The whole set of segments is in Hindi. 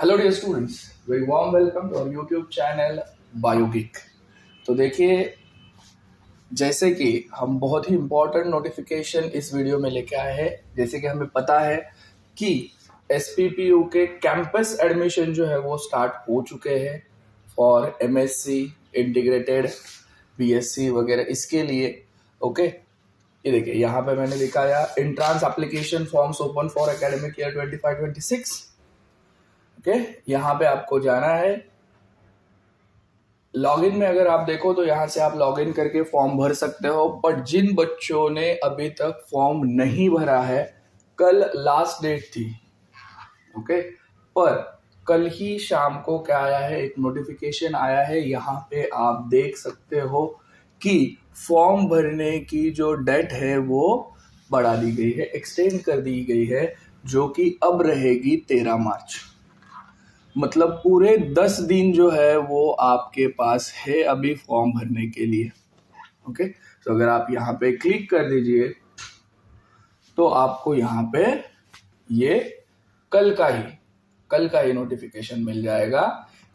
Hello dear students, very warm welcome to our YouTube channel बायोगिक। तो देखिए, जैसे कि हम बहुत ही इम्पोर्टेंट नोटिफिकेशन इस वीडियो में लेके आए हैं। जैसे कि हमें पता है कि एसपीपीयू के कैंपस एडमिशन जो है वो स्टार्ट हो चुके हैं फॉर एमएससी इंटीग्रेटेड बीएससी वगैरह इसके लिए। ओके, ये देखिए यहाँ पे मैंने दिखाया entrance application forms open for academic year 25-26। Okay, यहाँ पे आपको जाना है। लॉगिन में अगर आप देखो तो यहाँ से आप लॉगिन करके फॉर्म भर सकते हो। बट जिन बच्चों ने अभी तक फॉर्म नहीं भरा है, कल लास्ट डेट थी। ओके, पर कल ही शाम को क्या आया है, एक नोटिफिकेशन आया है। यहाँ पे आप देख सकते हो कि फॉर्म भरने की जो डेट है वो बढ़ा दी गई है, एक्सटेंड कर दी गई है, जो कि अब रहेगी 13 मार्च। मतलब पूरे 10 दिन जो है वो आपके पास है अभी फॉर्म भरने के लिए। ओके, तो अगर आप यहाँ पे क्लिक कर दीजिए तो आपको यहाँ पे ये कल का ही नोटिफिकेशन मिल जाएगा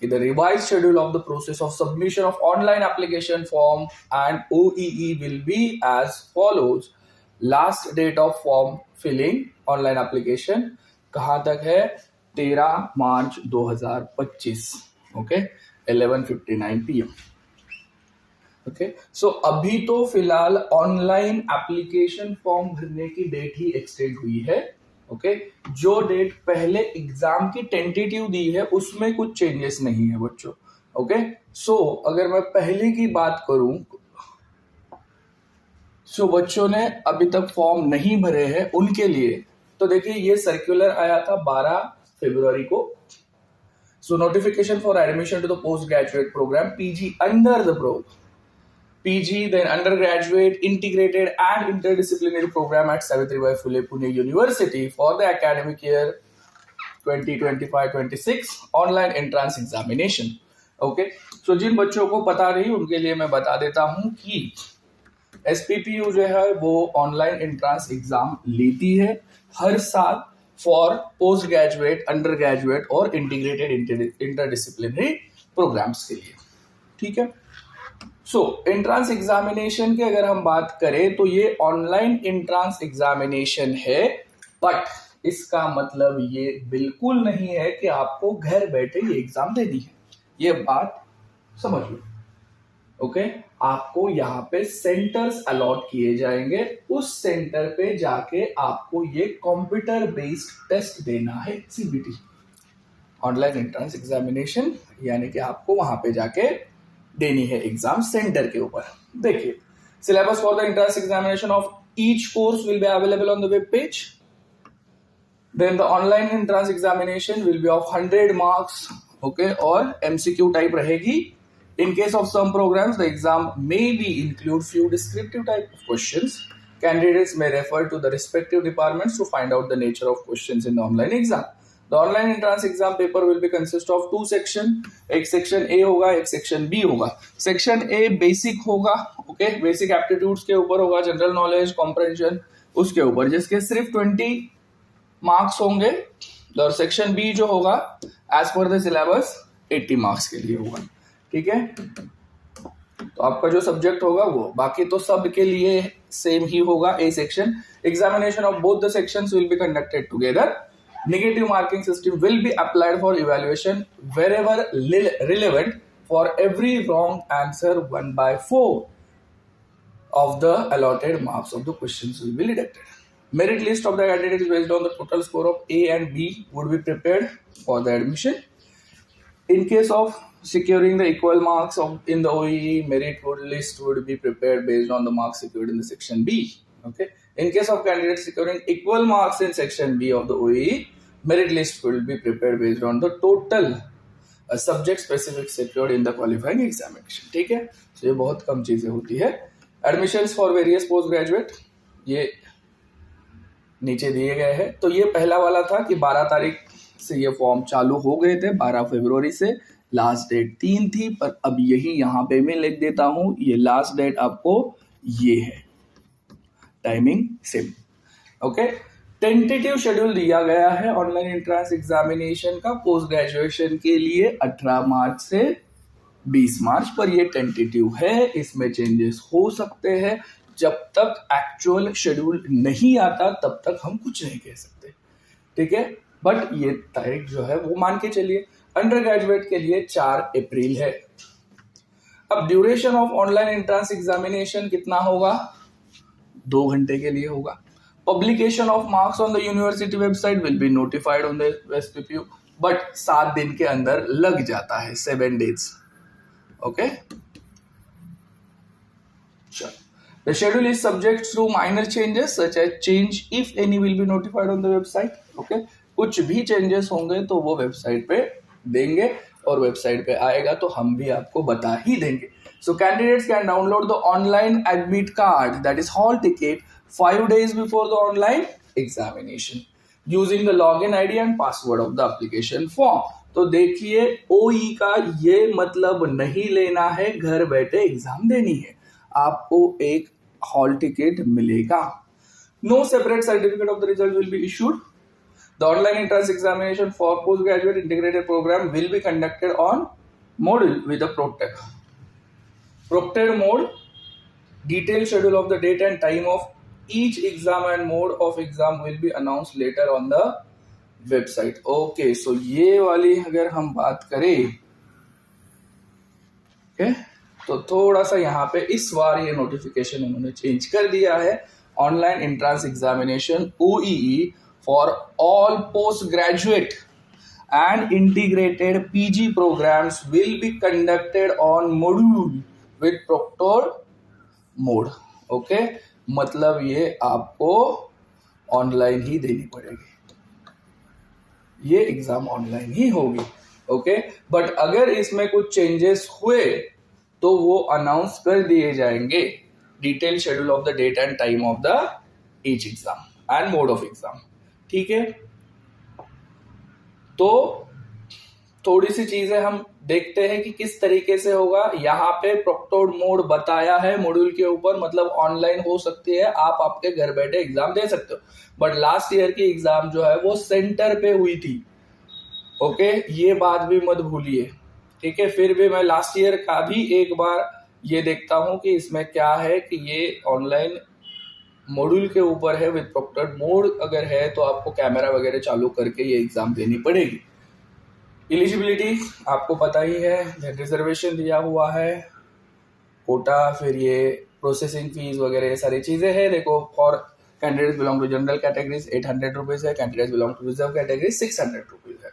कि the revise schedule of the process of submission of online application form and OEE will be as follows. Last date of form filling online application कहाँ तक है? 13 March 2025। Okay, 11:59 PM। Okay, so अभी तो फिलहाल ऑनलाइन एप्लीकेशन फॉर्म भरने की डेट ही एक्सटेंड हुई है। ओके, जो डेट पहले एग्जाम की टेंटेटिव दी है उसमें कुछ चेंजेस नहीं है बच्चों। ओके, सो अगर मैं पहले की बात करूं, सो बच्चों ने अभी तक फॉर्म नहीं भरे हैं उनके लिए तो देखिए ये सर्कुलर आया था 12 फरवरी को। So notification for admission to the post graduate program PG under the PG, then undergraduate, integrated and interdisciplinary program at Savitribai Phule Pune University for the academic year 2025-26 online entrance examination. Okay, so जिन बच्चों को पता नहीं उनके लिए मैं बता देता हूं कि SPPU जो है वो ऑनलाइन एंट्रांस एग्जाम लेती है हर साल for post graduate, under graduate और इंटीग्रेटेड इंटरडिसिप्लिनरी प्रोग्राम्स के लिए। ठीक है, सो एंट्रांस एग्जामिनेशन की अगर हम बात करें तो ये ऑनलाइन एंट्रांस एग्जामिनेशन है, बट इसका मतलब ये बिल्कुल नहीं है कि आपको घर बैठे ये एग्जाम देनी है। ये बात समझ लो। ओके, आपको यहाँ पे सेंटर्स अलॉट किए जाएंगे, उस सेंटर पे जाके आपको ये कंप्यूटर बेस्ड टेस्ट देना है, CBT ऑनलाइन एंट्रांस एग्जामिनेशन, यानी कि आपको वहां पे जाके देनी है एग्जाम सेंटर के ऊपर। देखिए, syllabus for the entrance examination of each course will be available on the web page. Then the online entrance examination will be of 100 marks. Okay, और MCQ टाइप रहेगी। In case of some programs the exam may be include few descriptive type of questions. Candidates may refer to the respective departments to find out the nature of questions in the online exam. The online entrance exam paper will be consist of 2 section। एक सेक्शन A होगा, एक सेक्शन B होगा। सेक्शन A बेसिक होगा, ओके, बेसिक एप्टीट्यूड्स के ऊपर होगा, जनरल नॉलेज, कॉम्प्रिहेंशन उसके ऊपर, जिसके सिर्फ 20 मार्क्स होंगे। और सेक्शन B जो होगा as per the syllabus 80 marks के लिए होगा। ठीक है, तो आपका जो सब्जेक्ट होगा वो, बाकी तो सब के लिए सेम ही होगा। A section examination of both the sections will be conducted together. Negative marking system will be applied for evaluation wherever relevant. For every wrong answer, 1/4 of the allotted marks of the questions will be deducted. Merit list of the candidates based on the total score of A and B would be prepared for the admission. In case of securing the equal marks in the OEE, merit list would be prepared based on the marks secured in the section B. Okay. In case of candidates securing equal marks in section B of the OEE, merit list will be prepared based on the total subject specific secured in the qualifying examination. ठीक है, तो ये बहुत कम चीजें होती है। Admissions for various post graduate ये नीचे दिए गए हैं। तो ये पहला वाला था कि 12 तारीख से ये फॉर्म चालू हो गए थे, 12 फरवरी से। लास्ट डेट 3 थी, पर अब यही यहाँ पे मैं लिख देता हूं, ये लास्ट डेट आपको ये है, timing same. Okay, tentative schedule दिया गया है ऑनलाइन एंट्रेंस एग्जामिनेशन का पोस्ट ग्रेजुएशन के लिए 18 मार्च से 20 मार्च पर। ये टेंटेटिव है, इसमें चेंजेस हो सकते हैं। जब तक एक्चुअल शेड्यूल नहीं आता तब तक हम कुछ नहीं कह सकते, ठीक है। बट ये तारीख जो है वो मान के चलिए। अंडर ग्रेजुएट के लिए 4 अप्रैल है। अब duration of online entrance examination कितना होगा? 2 घंटे के लिए होगा। Publication of marks on the university website will be notified on the SPPU, but 7 दिन के अंदर लग जाता है, 7 days। ओके, चलो। The schedule is subject to minor changes such as change if any will be notified on the website. Okay, कुछ भी changes होंगे तो वो वेबसाइट पे देंगे और वेबसाइट पे आएगा तो हम भी आपको बता ही देंगे। So candidates can download the online admit card, that is hall ticket, 5 days before the online examination using the login ID and password of the application form. तो देखिए, OE का ये मतलब नहीं लेना है घर बैठे एग्जाम देनी है, आपको एक हॉल टिकट मिलेगा। No separate certificate of the result will be issued. The online entrance examination for post graduate integrated program will be conducted on module with a proctored mode. Detail schedule of the date and time of each exam and mode of exam will be announce later on the website. Okay, so ये वाली अगर हम बात करें, okay? तो थोड़ा सा यहाँ पे इस बार ये नोटिफिकेशन उन्होंने चेंज कर दिया है। Online entrance examination OEE for all post graduate and integrated PG programs will be conducted on module with proctor mode. Okay, मतलब ये आपको ऑनलाइन ही देनी पड़ेगी, ये एग्जाम ऑनलाइन ही होगी। ओके, बट अगर इसमें कुछ चेंजेस हुए तो वो अनाउंस कर दिए जाएंगे। Detail schedule of the date and time of the each exam and mode of exam, ठीक है। तो थोड़ी सी चीजें हम देखते हैं कि किस तरीके से होगा। यहाँ पे प्रोक्टोर्ड मोड बताया है मॉड्यूल के ऊपर, मतलब ऑनलाइन हो सकती है, आप आपके घर बैठे एग्जाम दे सकते हो। बट लास्ट ईयर की एग्जाम जो है वो सेंटर पे हुई थी। ओके, ये बात भी मत भूलिए, ठीक है। फिर भी मैं लास्ट ईयर का भी एक बार ये देखता हूं कि इसमें क्या है कि ये ऑनलाइन मॉड्यूल के ऊपर है विद प्रोक्टेड मोड। अगर है तो आपको कैमरा वगैरह चालू करके ये एग्जाम देनी पड़ेगी। एलिजिबिलिटी आपको पता ही है, रिजर्वेशन दिया हुआ है, कोटा, फिर ये प्रोसेसिंग फीस वगैरह ये सारी चीजें हैं। देखो, for candidates belong to general categories 800 rupees है, candidates belong to reserve category 600 rupees है।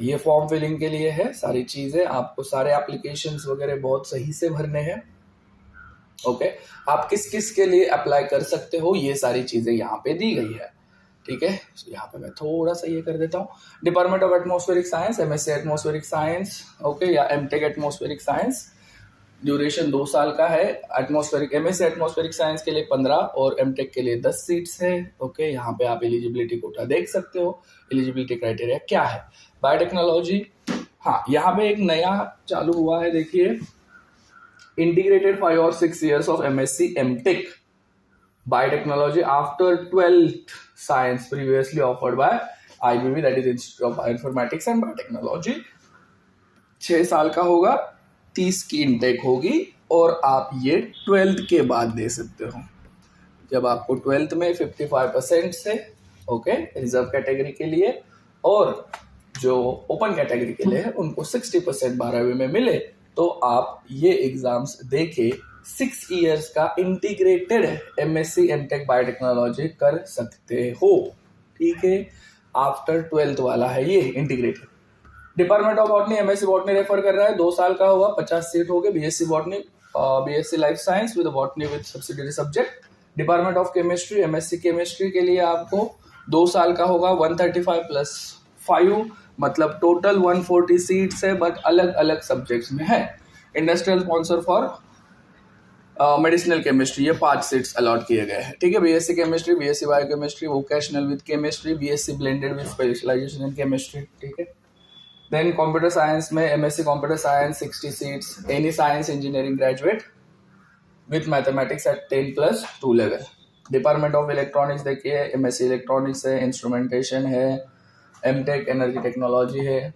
ये फॉर्म फिलिंग के लिए है, सारी चीजें आपको सारे एप्लीकेशंस वगैरह बहुत सही से भरने हैं। ओके, आप किस किस के लिए अप्लाई कर सकते हो ये सारी चीजें यहाँ पे दी गई है, ठीक है। यहाँ पे मैं थोड़ा सा ये कर देता हूँ। Department of atmospheric science, MSc atmospheric science, okay, या MTech एटमॉस्फेरिक साइंस, ड्यूरेशन 2 साल का है। एटमॉस्फेरिक MSc एटमॉस्फेरिक साइंस के लिए 15 और MTech के लिए 10 सीट्स है। ओके, यहाँ पे आप एलिजिबिलिटी कोटा देख सकते हो। एलिजिबिलिटी क्राइटेरिया क्या है? बायोटेक्नोलॉजी, हाँ, यहाँ पे एक नया चालू हुआ है, देखिए, इंटीग्रेटेड 5 और 6 years of MSc MTech biotechnology after 12th science previously offered by IBB, that is institute of bioinformatics and biotechnology. 6 साल का होगा, 30 की इंटेक होगी और आप ये 12th के बाद दे सकते हो। जब आपको 12th में 55% से, ओके, रिजर्व कैटेगरी के लिए, और जो ओपन कैटेगरी के लिए है उनको 60% 12वीं में मिले, तो आप ये एग्जाम्स देके 6 years का इंटीग्रेटेड MSc MTech बायोटेक्नोलॉजी कर सकते हो, ठीक है। आफ्टर 12th वाला है ये integrated. Department of botany, MSc botany refer कर रहा है, 2 साल का होगा, 50 सीट होगी। BSc botany, BSc life science with botany with subsidiary subject. Department of chemistry, MSc chemistry के लिए आपको 2 साल का होगा, 135 + 5, मतलब टोटल 140 सीट्स है, बट अलग अलग सब्जेक्ट्स में है। Industrial sponsor for medicinal chemistry, ये 5 सीट्स अलॉट किए गए हैं, ठीक है। BSc chemistry, BSc biochemistry, vocational with chemistry, BSc blended with specialization in chemistry, ठीक है। देन कंप्यूटर साइंस में MSc computer science 60 seats, any science engineering graduate with mathematics at 10+2 level, department of electronics देखिए, एमएससी इलेक्ट्रॉनिक्स है, इंस्ट्रूमेंटेशन है, एमटेक एनर्जी टेक्नोलॉजी है।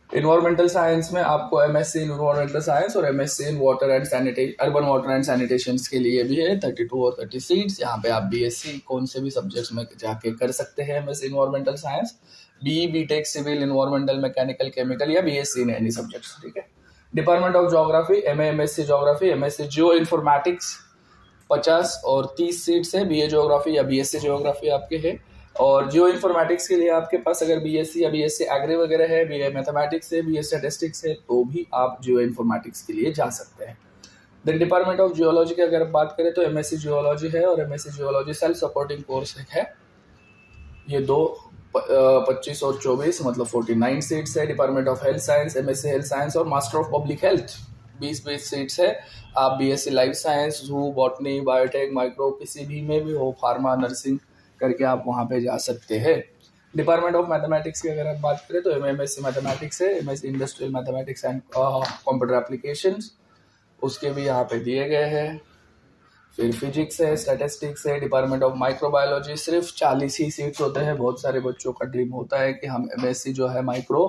इन्वायरमेंटल साइंस में आपको एमएससी इन इन्वायरमेंटल साइंस और MSc in water and sanitation, urban water and sanitation के लिए भी है 32 और 30 सीट्स। यहाँ पे आप बीएससी कौन से भी सब्जेक्ट्स में जाके कर सकते हैं MSc environmental science, BTech civil, environmental, mechanical, chemical या बीएससी इन एनी सब्जेक्ट्स, ठीक है। Department of geography, MSc geography, MSc geoinformatics 50 और 30 सीट्स है, बीए ज्योग्राफी या बीएससी ज्योग्राफी आपके है। और जियो इन्फॉर्मेटिक्स के लिए आपके पास अगर बीएससी या बीएससी एग्री वगैरह है, बीए मैथमेटिक्स है, बीए स्टैटिस्टिक्स है, तो भी आप जियो इन्फॉर्मेटिक्स के लिए जा सकते हैं। देन डिपार्टमेंट ऑफ जियोलॉजी की अगर बात करें तो एमएससी जियोलॉजी है और MSc geology self supporting course है। ये दो 25 और 24 मतलब 49 सीट्स है। Department of health science, MSc health science और master of public health 20 seats है। आप BSc life science, zoo, botany, biotech, micro, किसी भी में भी हो, फार्मा, नर्सिंग करके आप वहाँ पे जा सकते हैं। डिपार्टमेंट ऑफ मैथमेटिक्स की अगर आप बात करें तो एमएससी मैथमेटिक्स है, MSc industrial mathematics and computer applications, उसके भी यहाँ पे दिए गए हैं। फिर फिजिक्स है, स्टैटिस्टिक्स है। डिपार्टमेंट ऑफ माइक्रोबायोलॉजी सिर्फ 40 ही सीट्स होते हैं। बहुत सारे बच्चों का ड्रीम होता है कि हम एमएससी जो है माइक्रो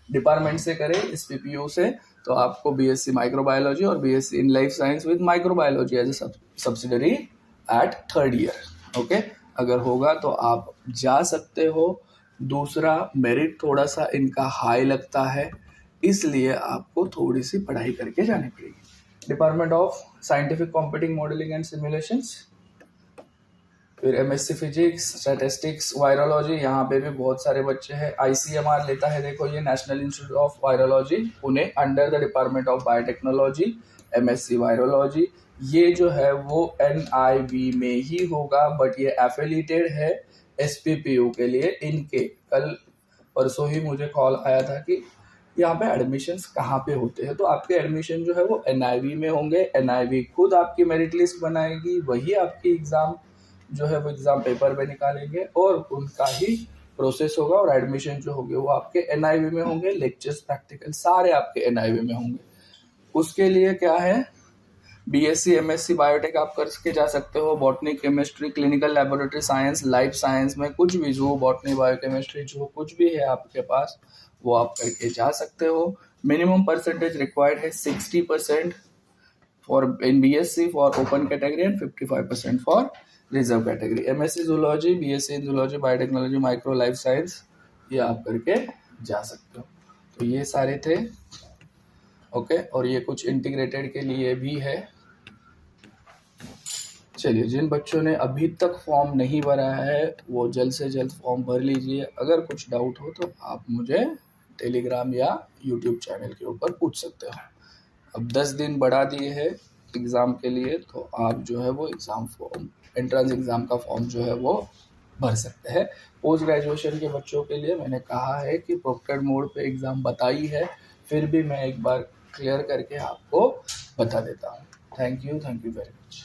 डिपार्टमेंट से करें, इस पीपीयू से, तो आपको बीएससी माइक्रोबायोलॉजी और BSc in life science with microbiology as a subsidiary at 3rd year, okay. अगर होगा तो आप जा सकते हो। दूसरा, मेरिट थोड़ा सा इनका हाई लगता है, इसलिए आपको थोड़ी सी पढ़ाई करके जानी पड़ेगी। Department of scientific computing modelling and simulations, फिर एमएससी फिजिक्स, स्टैटिस्टिक्स, वायरोलॉजी, यहाँ पे भी बहुत सारे बच्चे हैं। आईसीएमआर लेता है, देखो ये national institute of virology Pune, under the department of biotechnology, MSc virology. ये जो है वो एनआईवी में ही होगा, बट ये एफिलिएटेड है एसपीपीयू के लिए। इनके कल परसों ही मुझे कॉल आया था कि यहाँ पे एडमिशन्स कहाँ पे होते हैं, तो आपके एडमिशन जो है वो एनआईवी में होंगे। एनआईवी खुद आपकी मेरिट लिस्ट बनाएगी, वही आपकी एग्ज़ाम जो है वो एग्ज़ाम पेपर पे निकालेंगे और उनका ही प्रोसेस होगा और एडमिशन जो होंगे वो आपके एनआईवी में होंगे। लेक्चर्स, प्रैक्टिकल सारे आपके एनआईवी में होंगे। उसके लिए क्या है, बीएससी एमएससी बायोटेक आप करके जा सकते हो। Botany, chemistry, clinical laboratory science, life science में कुछ भी, जो बॉटनी, बायोकेमिस्ट्री जो कुछ भी है आपके पास वो आप करके जा सकते हो। मिनिमम परसेंटेज रिक्वायर्ड है 60% for in BSc for open category and 55% for reserve category. MSc zoology, BSc in zoology, biotechnology, micro, life science, ये आप करके जा सकते हो। तो ये सारे थे, ओके। और ये कुछ इंटीग्रेटेड के लिए भी है। चलिए, जिन बच्चों ने अभी तक फॉर्म नहीं भरा है वो जल्द से जल्द फॉर्म भर लीजिए। अगर कुछ डाउट हो तो आप मुझे टेलीग्राम या यूट्यूब चैनल के ऊपर पूछ सकते हो। अब 10 दिन बढ़ा दिए हैं एग्ज़ाम के लिए, तो आप जो है वो एग्ज़ाम फॉर्म, एंट्रेंस एग्ज़ाम का फॉर्म जो है वो भर सकते हैं। पोस्ट ग्रेजुएशन के बच्चों के लिए मैंने कहा है कि प्रोक्टेड मोड पे एग्ज़ाम बताई है, फिर भी मैं एक बार क्लियर करके आपको बता देता हूँ। Thank you very much.